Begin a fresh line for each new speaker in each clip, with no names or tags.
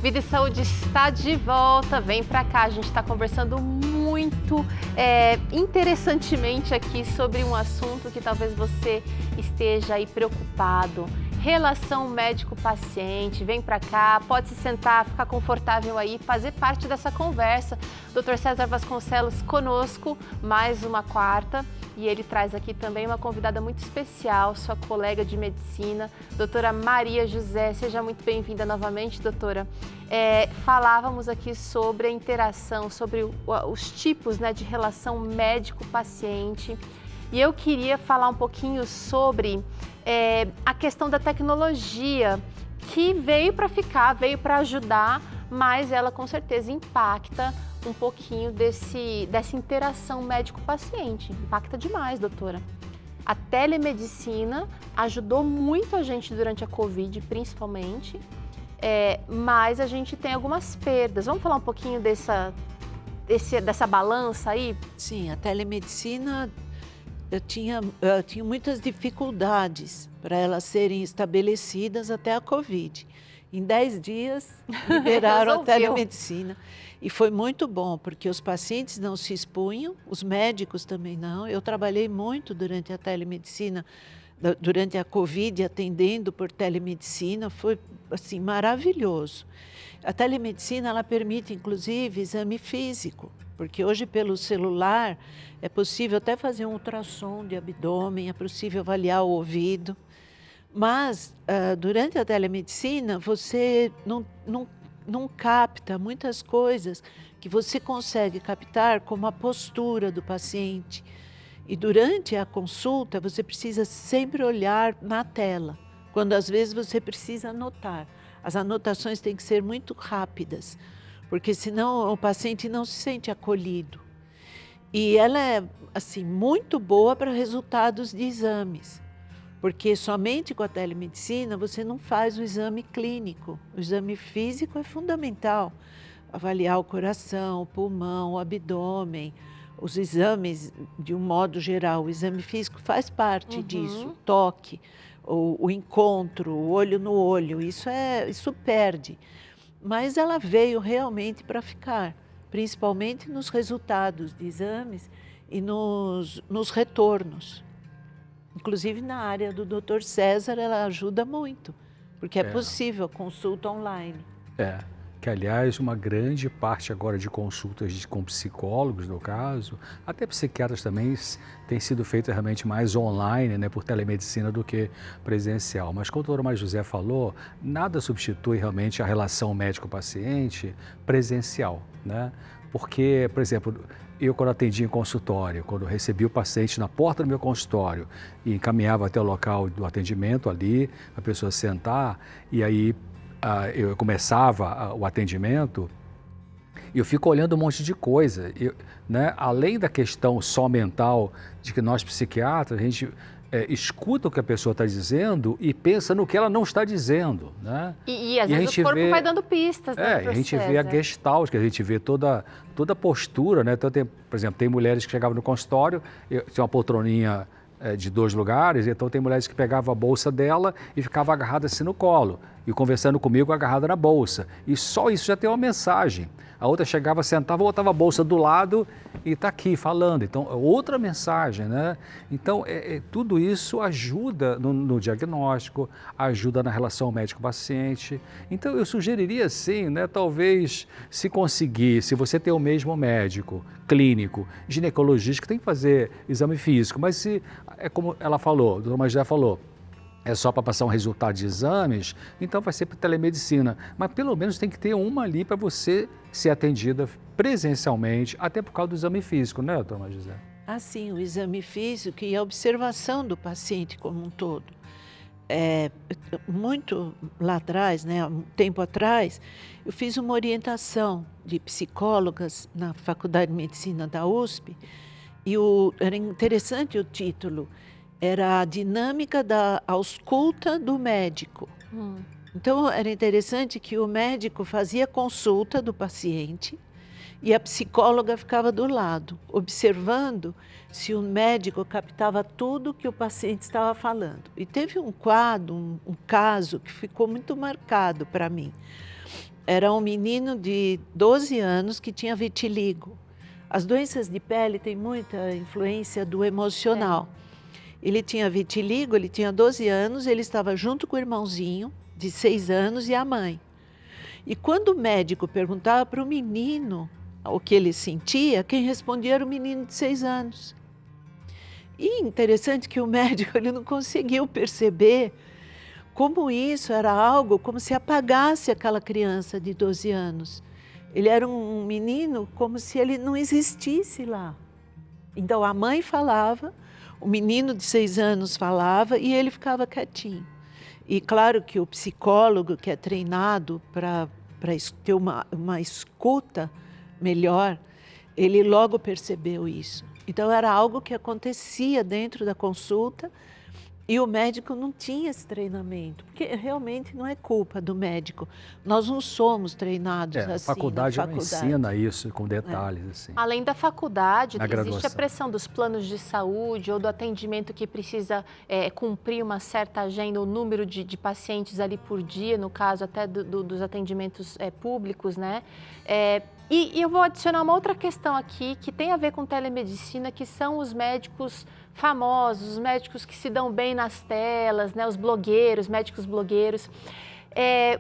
Vida e Saúde está de volta, vem pra cá, a gente está conversando muito interessantemente aqui sobre um assunto que talvez você esteja aí preocupado. Relação médico-paciente, vem pra cá, pode se sentar, ficar confortável aí, fazer parte dessa conversa. Dr. César Vasconcelos conosco, mais uma quarta, e ele traz aqui também uma convidada muito especial, sua colega de medicina, doutora Maria José. Seja muito bem-vinda novamente, doutora. Falávamos aqui sobre a interação, sobre os tipos, né, de relação médico-paciente, e eu queria falar um pouquinho sobre a questão da tecnologia, que veio para ficar, veio para ajudar, mas ela com certeza impacta um pouquinho dessa interação médico-paciente. Impacta demais, doutora. A telemedicina ajudou muito a gente durante a Covid, principalmente, mas a gente tem algumas perdas. Vamos falar um pouquinho dessa balança aí?
Sim, a telemedicina, eu tinha muitas dificuldades para elas serem estabelecidas até a Covid. Em 10 dias, liberaram a telemedicina. E foi muito bom, porque os pacientes não se expunham, os médicos também não. Eu trabalhei muito durante a telemedicina, durante a Covid, atendendo por telemedicina. Foi, assim, maravilhoso. A telemedicina, ela permite, inclusive, exame físico, porque hoje, pelo celular, é possível até fazer um ultrassom de abdômen, é possível avaliar o ouvido. Mas, durante a telemedicina, você não capta muitas coisas que você consegue captar, como a postura do paciente. E durante a consulta, você precisa sempre olhar na tela, quando às vezes você precisa anotar. As anotações têm que ser muito rápidas, porque senão o paciente não se sente acolhido. E ela é, assim, muito boa para resultados de exames, porque somente com a telemedicina você não faz o exame clínico. O exame físico é fundamental. Avaliar o coração, o pulmão, o abdômen, os exames de um modo geral. O exame físico faz parte disso, o toque, o encontro, o olho no olho, isso perde. Mas ela veio realmente para ficar, principalmente nos resultados de exames e nos retornos. Inclusive na área do Dr. César, ela ajuda muito, porque é possível consulta online.
Que aliás, uma grande parte agora de consultas com psicólogos, no caso, até psiquiatras também, tem sido feita realmente mais online, né, por telemedicina do que presencial. Mas como a doutora Maria José falou, nada substitui realmente a relação médico-paciente presencial, né? Porque, por exemplo, eu quando atendia em consultório, quando recebi o paciente na porta do meu consultório e encaminhava até o local do atendimento ali, a pessoa sentar, e aí eu começava o atendimento, eu fico olhando um monte de coisa, né? Além da questão só mental, de que nós psiquiatras, a gente escuta o que a pessoa está dizendo e pensa no que ela não está dizendo, né?
E às vezes o corpo vai dando pistas, né?
A gente vê a gestalt, que a gente vê toda a postura, né? Então, por exemplo, tem mulheres que chegavam no consultório, tinha uma poltroninha de 2 lugares, então tem mulheres que pegavam a bolsa dela e ficava agarrada assim no colo, e conversando comigo agarrada na bolsa. E só isso já tem uma mensagem. A outra chegava, sentava, botava a bolsa do lado e está aqui falando. Então, outra mensagem, né? Então, tudo isso ajuda no diagnóstico, ajuda na relação médico-paciente. Então, eu sugeriria, sim, né? Talvez, se conseguir, se você tem o mesmo médico, clínico, ginecologista, que tem que fazer exame físico, mas se, como ela falou, a doutora Maria José falou, é só para passar um resultado de exames, então vai ser para telemedicina. Mas pelo menos tem que ter uma ali para você ser atendida presencialmente, até por causa do exame físico, né, doutora Maria José?
Sim, o exame físico e a observação do paciente como um todo. Muito lá atrás, né, um tempo atrás, eu fiz uma orientação de psicólogas na Faculdade de Medicina da USP, e era interessante o título, era a dinâmica da ausculta do médico. Então, era interessante que o médico fazia consulta do paciente e a psicóloga ficava do lado, observando se o médico captava tudo que o paciente estava falando. E teve um quadro, um caso que ficou muito marcado para mim. era um menino de 12 anos que tinha vitiligo. As doenças de pele têm muita influência do emocional. Ele tinha vitiligo, ele tinha 12 anos, ele estava junto com o irmãozinho de 6 anos e a mãe. E quando o médico perguntava para o menino o que ele sentia, quem respondia era o menino de 6 anos. E interessante que o médico ele não conseguiu perceber como isso era algo, como se apagasse aquela criança de 12 anos. Ele era um menino como se ele não existisse lá. Então a mãe falava, o menino de 6 anos falava e ele ficava quietinho. E claro que o psicólogo que é treinado para ter uma escuta melhor, ele logo percebeu isso. Então era algo que acontecia dentro da consulta e o médico não tinha esse treinamento, porque realmente não é culpa do médico. Nós não somos treinados assim.
A faculdade não ensina isso com detalhes. Assim.
Além da faculdade, existe
graduação.
a pressão dos planos de saúde ou do atendimento que precisa cumprir uma certa agenda, o número de pacientes ali por dia, no caso até dos atendimentos públicos, né? E eu vou adicionar uma outra questão aqui que tem a ver com telemedicina, que são os médicos famosos, os médicos que se dão bem nas telas, né? Os blogueiros, médicos blogueiros,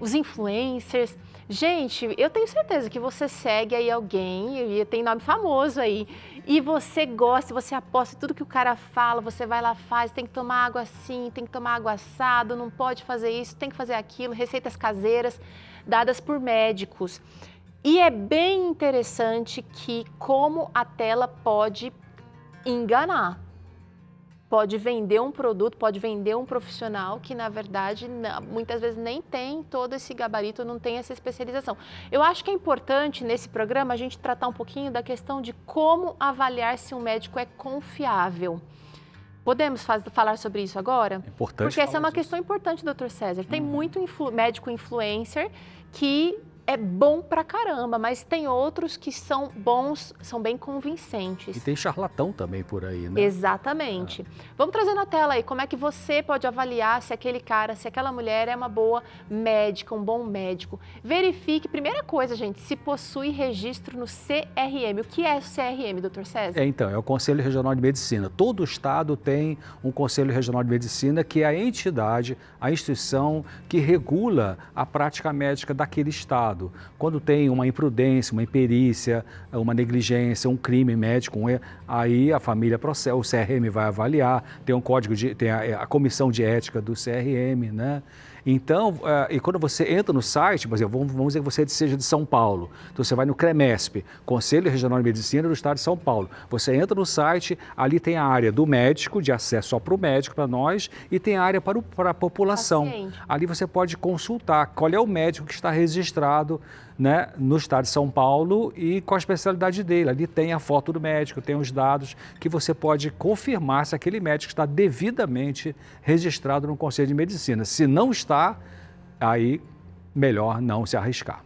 os influencers. Gente, eu tenho certeza que você segue aí alguém, e tem nome famoso aí, e você gosta, você aposta em tudo que o cara fala, você vai lá, faz, tem que tomar água assim, tem que tomar água assado, não pode fazer isso, tem que fazer aquilo, receitas caseiras dadas por médicos. E é bem interessante que como a tela pode enganar. Pode vender um produto, pode vender um profissional que, na verdade, muitas vezes nem tem todo esse gabarito, não tem essa especialização. Eu acho que é importante, nesse programa, a gente tratar um pouquinho da questão de como avaliar se um médico é confiável. Podemos falar sobre isso agora?
É importante.
Porque essa é uma questão importante, doutor César. Tem muito médico influencer que é bom pra caramba, mas tem outros que são bons, são bem convincentes.
E tem charlatão também por aí, né?
Exatamente. Vamos trazer na tela aí como é que você pode avaliar se aquele cara, se aquela mulher é uma boa médica, um bom médico. Verifique, primeira coisa, gente, se possui registro no CRM. O que é o CRM, doutor César?
Então, é o Conselho Regional de Medicina. Todo estado tem um Conselho Regional de Medicina que é a entidade, a instituição que regula a prática médica daquele estado. Quando tem uma imprudência, uma imperícia, uma negligência, um crime médico, aí a família processa, o CRM vai avaliar, tem um código tem a comissão de ética do CRM, né? Então, e quando você entra no site, por exemplo, vamos dizer que você seja de São Paulo, então você vai no CREMESP, Conselho Regional de Medicina do Estado de São Paulo, você entra no site, ali tem a área do médico, de acesso só para o médico, para nós, e tem a área para a população.
Paciente.
Ali você pode consultar qual é o médico que está registrado, né, no Estado de São Paulo e qual a especialidade dele. Ali tem a foto do médico, tem os dados que você pode confirmar se aquele médico está devidamente registrado no Conselho de Medicina. Se não está, aí melhor não se arriscar.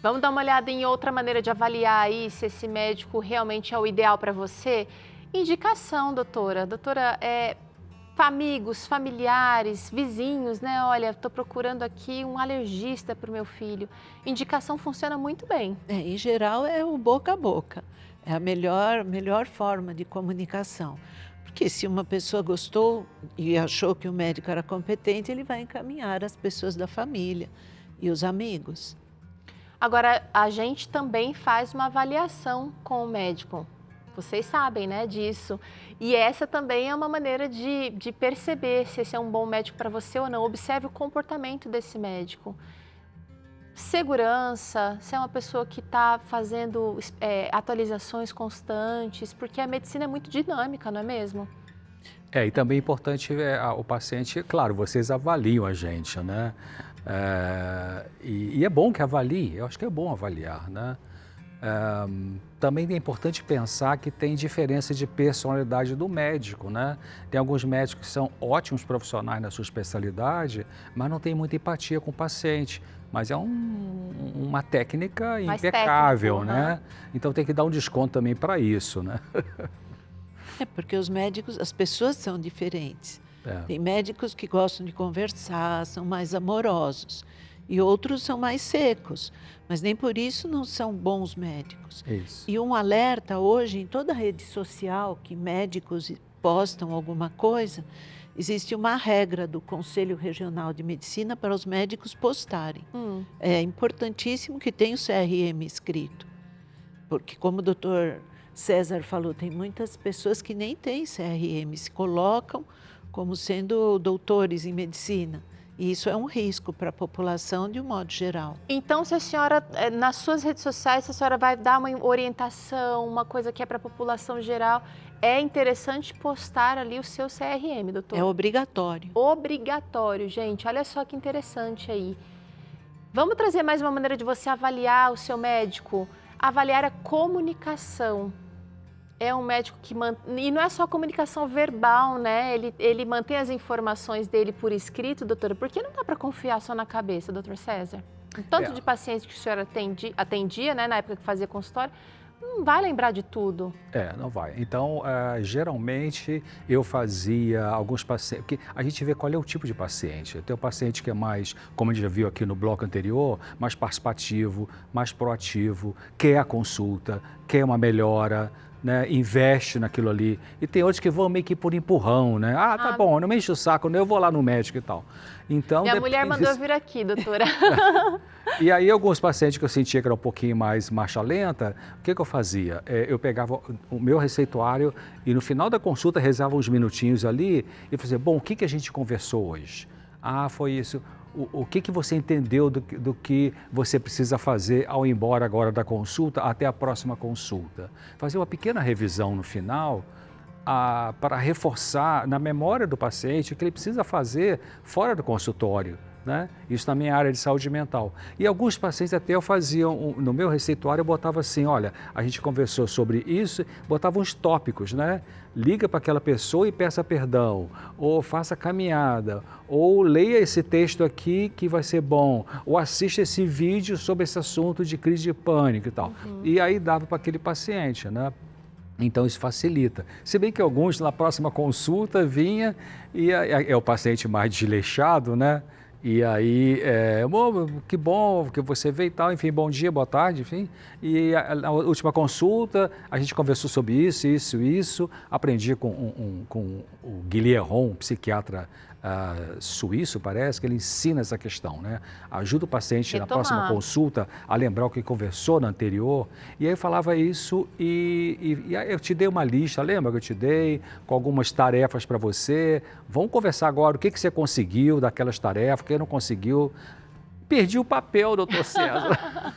Vamos dar uma olhada em outra maneira de avaliar aí se esse médico realmente é o ideal para você? Indicação, doutora. Doutora, amigos, familiares, vizinhos, né? Olha, estou procurando aqui um alergista para o meu filho. Indicação funciona muito bem.
Em geral, é o boca a boca. É a melhor forma de comunicação. Porque se uma pessoa gostou e achou que o médico era competente, ele vai encaminhar as pessoas da família e os amigos.
Agora, a gente também faz uma avaliação com o médico. Vocês sabem, né, disso. E essa também é uma maneira de perceber se esse é um bom médico para você ou não. Observe o comportamento desse médico. Segurança, se é uma pessoa que está fazendo atualizações constantes, porque a medicina é muito dinâmica, não é mesmo?
E também é importante o paciente, claro, vocês avaliam a gente, né? E é bom que avalie, eu acho que é bom avaliar, né? Também é importante pensar que tem diferença de personalidade do médico, né? Tem alguns médicos que são ótimos profissionais na sua especialidade, mas não tem muita empatia com o paciente. Mas é uma técnica impecável, né? Então tem que dar um desconto também para isso, né?
Porque os médicos, as pessoas são diferentes. Tem médicos que gostam de conversar, são mais amorosos. e outros são mais secos, mas nem por isso não são bons médicos.
Isso.
E um alerta hoje, em toda rede social que médicos postam alguma coisa, existe uma regra do Conselho Regional de Medicina para os médicos postarem. É importantíssimo que tenha o CRM escrito, porque como o doutor César falou, tem muitas pessoas que nem têm CRM, se colocam como sendo doutores em medicina. E isso é um risco para a população de um modo geral.
Então, se a senhora, nas suas redes sociais, a senhora vai dar uma orientação, uma coisa que é para a população geral, é interessante postar ali o seu CRM, doutor?
É obrigatório.
Obrigatório, gente. Olha só que interessante aí. Vamos trazer mais uma maneira de você avaliar o seu médico? Avaliar a comunicação. É um médico que e não é só comunicação verbal, né? Ele mantém as informações dele por escrito, doutora, porque não dá para confiar só na cabeça, doutor César. O tanto de pacientes que o senhor atendia, né, na época que fazia consultório, não vai lembrar de tudo.
Não vai. Então, geralmente, eu fazia alguns pacientes, porque a gente vê qual é o tipo de paciente. Tem um paciente que é mais, como a gente já viu aqui no bloco anterior, mais participativo, mais proativo, quer a consulta, quer uma melhora, né, investe naquilo ali. E tem outros que vão meio que por empurrão, né? Tá bom, não me enche o saco, eu vou lá no médico e tal. Então,
minha mulher mandou vir aqui, doutora.
E aí, alguns pacientes que eu sentia que era um pouquinho mais marcha lenta, o que eu fazia? Eu pegava o meu receituário e no final da consulta rezava uns minutinhos ali e fazia, bom, o que a gente conversou hoje? Foi isso. O que você entendeu do que você precisa fazer ao ir embora agora da consulta até a próxima consulta? Fazer uma pequena revisão no final para reforçar na memória do paciente o que ele precisa fazer fora do consultório, né? Isso na minha área de saúde mental. E alguns pacientes até eu fazia, no meu receituário eu botava assim, olha, a gente conversou sobre isso, botava uns tópicos, né? Liga para aquela pessoa e peça perdão, ou faça caminhada, ou leia esse texto aqui que vai ser bom, ou assista esse vídeo sobre esse assunto de crise de pânico e tal. E aí dava para aquele paciente, né? Então isso facilita. Se bem que alguns na próxima consulta vinha e é o paciente mais desleixado, né? E aí, que bom que você veio e tal, enfim, bom dia, boa tarde, enfim. E na última consulta, a gente conversou sobre isso. Aprendi com o Guilherme, um psiquiatra suíço, parece, que ele ensina essa questão, né? Ajuda o paciente na próxima consulta a lembrar o que conversou na anterior. E aí eu falava isso e aí eu te dei uma lista, lembra que eu te dei, com algumas tarefas para você. Vamos conversar agora o que você conseguiu daquelas tarefas, o que não conseguiu. Perdi o papel, doutor César.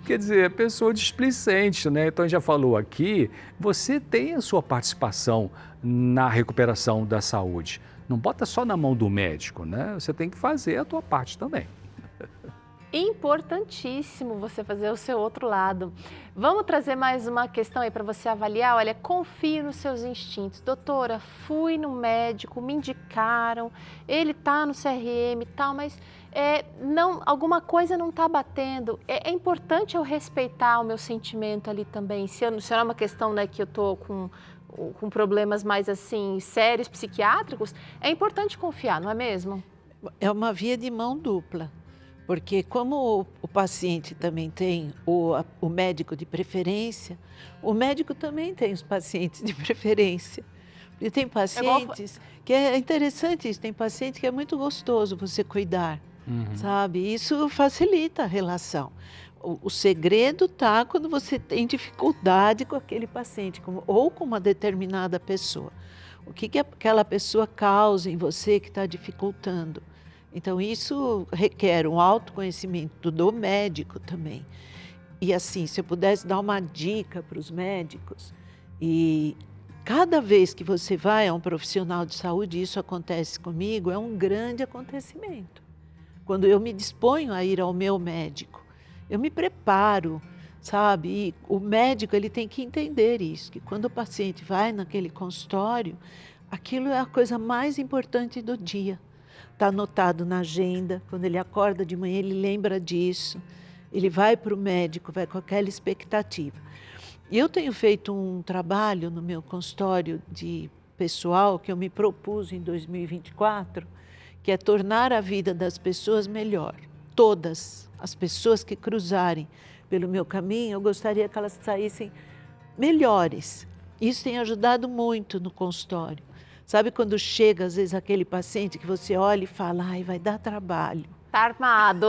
Quer dizer, pessoa displicente, né? Então, a gente já falou aqui, você tem a sua participação na recuperação da saúde. Não bota só na mão do médico, né? Você tem que fazer a tua parte também.
Importantíssimo você fazer o seu outro lado. Vamos trazer mais uma questão aí para você avaliar. Olha, confie nos seus instintos. Doutora, fui no médico, me indicaram, ele está no CRM e tal, mas alguma coisa não está batendo. É importante eu respeitar o meu sentimento ali também. Se não é uma questão, né, que eu estou com problemas mais assim sérios, psiquiátricos, é importante confiar, não é mesmo?
É uma via de mão dupla. Porque como o paciente também tem o médico de preferência, o médico também tem os pacientes de preferência. E tem pacientes que é interessante isso, tem paciente que é muito gostoso você cuidar, sabe? Isso facilita a relação. O segredo está quando você tem dificuldade com aquele paciente ou com uma determinada pessoa. O que aquela pessoa causa em você que está dificultando? Então, isso requer um autoconhecimento do médico também. E assim, se eu pudesse dar uma dica para os médicos, e cada vez que você vai a um profissional de saúde, isso acontece comigo, é um grande acontecimento. Quando eu me disponho a ir ao meu médico, eu me preparo, sabe? E o médico ele tem que entender isso, que quando o paciente vai naquele consultório, aquilo é a coisa mais importante do dia. Está anotado na agenda, quando ele acorda de manhã, ele lembra disso, ele vai para o médico, vai com aquela expectativa. E eu tenho feito um trabalho no meu consultório de pessoal que eu me propus em 2024, que é tornar a vida das pessoas melhor. Todas as pessoas que cruzarem pelo meu caminho, eu gostaria que elas saíssem melhores. Isso tem ajudado muito no consultório. Sabe quando chega, às vezes, aquele paciente que você olha e fala, ai, vai dar trabalho.
Tá armado.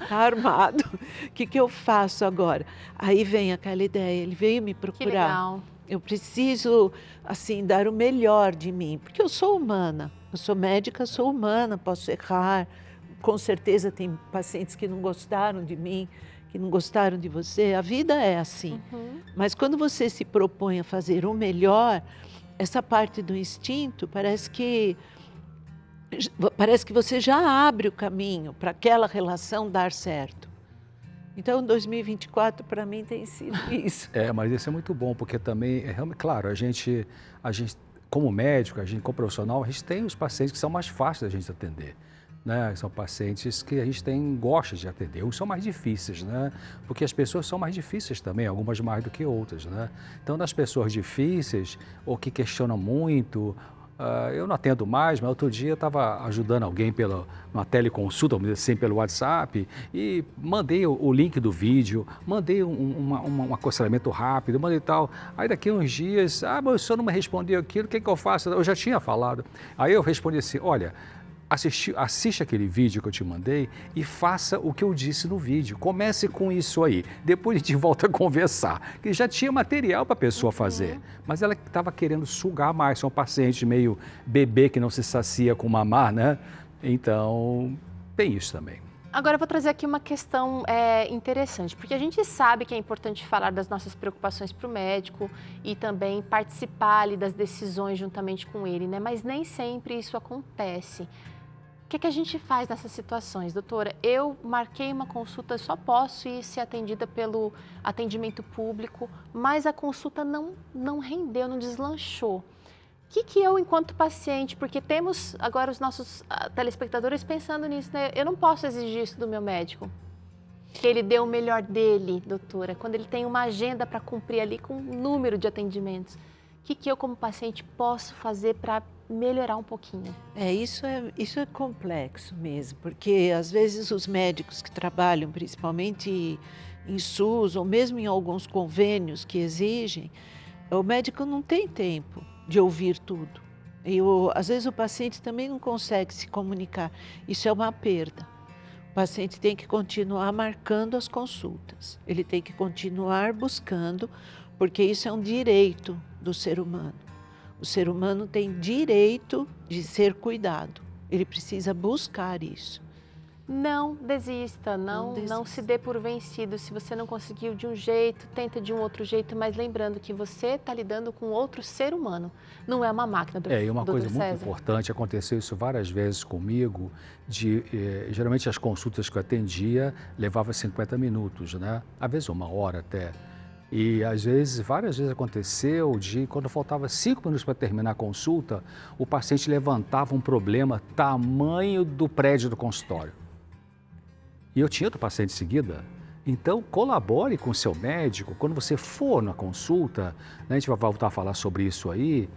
Tá armado. O que eu faço agora? Aí vem aquela ideia, ele veio me procurar.
Que legal.
Eu preciso, assim, dar o melhor de mim, porque eu sou humana. Eu sou médica, sou humana, posso errar. Com certeza tem pacientes que não gostaram de mim, que não gostaram de você. A vida é assim. Mas quando você se propõe a fazer o melhor, essa parte do instinto parece que você já abre o caminho para aquela relação dar certo. Então, 2024 para mim tem sido isso.
Mas isso é muito bom, porque também, claro, a gente como médico, como profissional, a gente tem os pacientes que são mais fáceis da gente atender. Né? São pacientes que a gente gosta de atender. Uns são mais difíceis, né? Porque as pessoas são mais difíceis também, algumas mais do que outras, né? Então, das pessoas difíceis ou que questionam muito, eu não atendo mais, mas outro dia eu estava ajudando alguém numa teleconsulta, vamos dizer assim, pelo WhatsApp, e mandei o link do vídeo, mandei um aconselhamento rápido, mandei tal. Aí daqui uns dias, mas o senhor não me respondeu aquilo, o que eu faço? Eu já tinha falado. Aí eu respondi assim, olha, assiste aquele vídeo que eu te mandei e faça o que eu disse no vídeo. Comece com isso aí. Depois a gente volta a conversar. Que já tinha material para a pessoa fazer, mas ela estava querendo sugar mais. É um paciente meio bebê que não se sacia com mamar, né? Então, tem isso também.
Agora eu vou trazer aqui uma questão interessante, porque a gente sabe que é importante falar das nossas preocupações para o médico e também participar ali das decisões juntamente com ele, né? Mas nem sempre isso acontece. O que a gente faz nessas situações, doutora? Eu marquei uma consulta, só posso ir ser atendida pelo atendimento público, mas a consulta não rendeu, não deslanchou. O que eu, enquanto paciente, porque temos agora os nossos telespectadores pensando nisso, né? Eu não posso exigir isso do meu médico, que ele dê o melhor dele, doutora, quando ele tem uma agenda para cumprir ali com um número de atendimentos. O que eu, como paciente, posso fazer para melhorar um pouquinho?
Isso é complexo mesmo, porque às vezes os médicos que trabalham, principalmente em SUS ou mesmo em alguns convênios que exigem, o médico não tem tempo de ouvir tudo. Às vezes o paciente também não consegue se comunicar. Isso é uma perda. O paciente tem que continuar marcando as consultas. Ele tem que continuar buscando, porque isso é um direito do ser humano. O ser humano tem direito de ser cuidado. Ele precisa buscar isso.
Não desista, não se dê por vencido. Se você não conseguiu de um jeito, tenta de um outro jeito, mas lembrando que você está lidando com outro ser humano, não é uma máquina, doutor César.
E uma coisa muito importante, aconteceu isso várias vezes comigo, geralmente as consultas que eu atendia levavam 50 minutos, né? Às vezes 1 hora até. E às vezes, várias vezes aconteceu quando faltava 5 minutos para terminar a consulta, o paciente levantava um problema tamanho do prédio do consultório. E eu tinha outro paciente em seguida. Então, colabore com o seu médico. Quando você for na consulta, né, a gente vai voltar a falar sobre isso aí,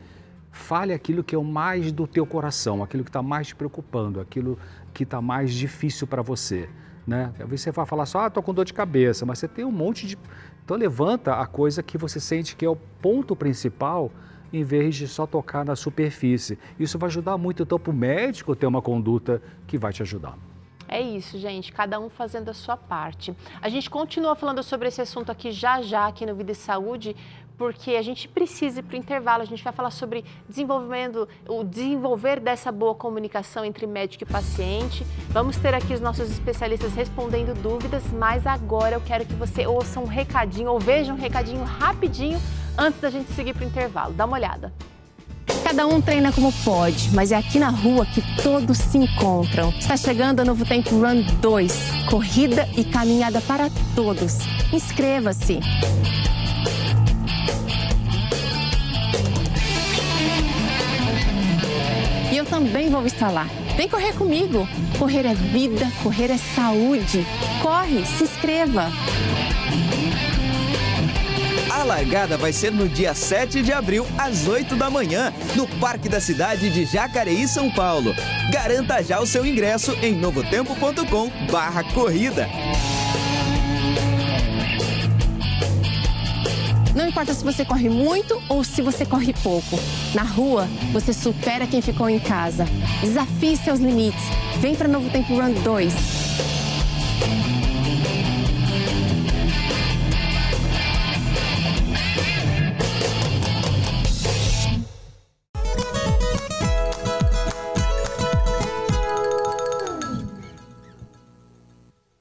fale aquilo que é o mais do teu coração, aquilo que está mais te preocupando, aquilo que está mais difícil para você. Né? Às vezes você vai falar só, estou com dor de cabeça, mas você tem um monte de... Então, levanta a coisa que você sente que é o ponto principal, em vez de só tocar na superfície. Isso vai ajudar muito, então, para o médico ter uma conduta que vai te ajudar.
É isso, gente, cada um fazendo a sua parte. A gente continua falando sobre esse assunto aqui já aqui no Vida e Saúde, porque a gente precisa ir para o intervalo. A gente vai falar sobre o desenvolver dessa boa comunicação entre médico e paciente. Vamos ter aqui os nossos especialistas respondendo dúvidas, mas agora eu quero que você ouça um recadinho ou veja um recadinho rapidinho antes da gente seguir para o intervalo. Dá uma olhada.
Cada um treina como pode, mas é aqui na rua que todos se encontram. Está chegando a Novo Tempo Run 2, corrida e caminhada para todos. Inscreva-se! E eu também vou estar lá. Vem correr comigo. Correr é vida, correr é saúde. Corre, se inscreva!
A largada vai ser no dia 7 de abril, às 8 da manhã, no Parque da Cidade de Jacareí, São Paulo. Garanta já o seu ingresso em novotempo.com/corrida.
Não importa se você corre muito ou se você corre pouco. Na rua, você supera quem ficou em casa. Desafie seus limites. Vem para Novo Tempo Run 2.